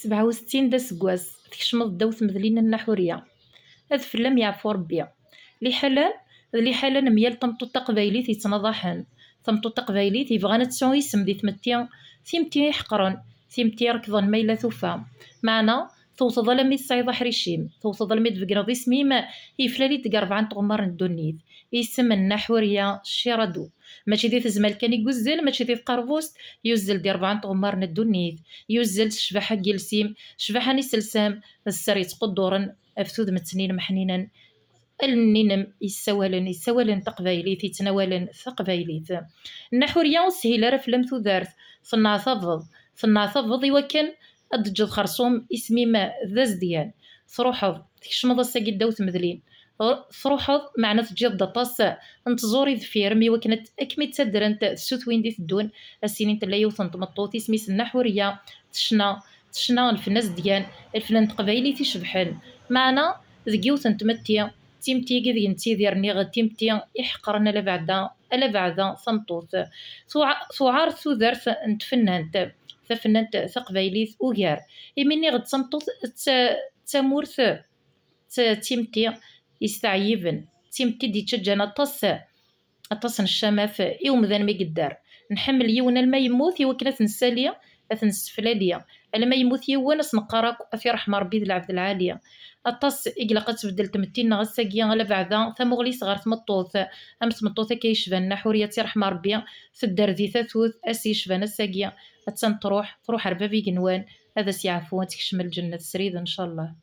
67 دا سكواس تكشمض داوت مذلين النحورية هذ فلام يعفو ربي لي حالان ميال تمطوط تقبايليت يتنضحن تمطوط تقبايليت يبغانا تسعو يسم دي تيمتي يحقرن تيمتي ركضن ميلا ثوفا معنا توصد لمي تصايد حريشيم توصد لمي تفقرض اسميم يفلالي تقرب تغمر الدنيت يسم النحورية الشيرادو ماشي دي تزمال كان يقزل ماشي دي قربوست يوزل دي 4 تغمر الدنيت يوزل شبحة جلسيم شبحة نسلسام السري تقدورن أفتود متنين محنينا النينم يسوالن تقبايليت يتناولن تقبايليت النحورية سهيلة فلم ثدارت ثنعتفض يوكن أدجد خرصوم اسمي ما ذا زديان تروحض تكشمض الساقي داوت مذلين تروحض معنا تجيض دطاس انتظوري ذفير مي وكنت اكمي تصدر انت السوت وين دي تدون السنين تلا يوثن تمطوط اسمي النحورية تشنا الفناس ديان الفنان تقبايلي تيشبحن معنا ذكيوثن تمتيا تيمتي كذ ينتي ديرني غد تيمتي يحقرنا الا بعدا ثمطوط ثوعار ثودرت نتفنانت ثفنانت ثقبايليت وغير يمني غد ثمطوط تامورث تيمتي يستعيبن تيمتي دي تشجن اطاس الشماف يوم ذا ما يقدر نحمل يون الما يموت يوكنا تنساليا اثنسفلاليا الما يموت يون نقراك في رحمه ربي ذي العبد العاليه اطاس اقلقت تبدل تمتينا غساقيا على بعدا ثمغلي صغار تمطوط ام تمطوطه كيشبان نحوريه رحمه ربي في الدار ذي ثاثوث اسيشبان الساقيا تروح ربابي قنوان هذا سيعفو تكشمل الجنه السريد ان شاء الله.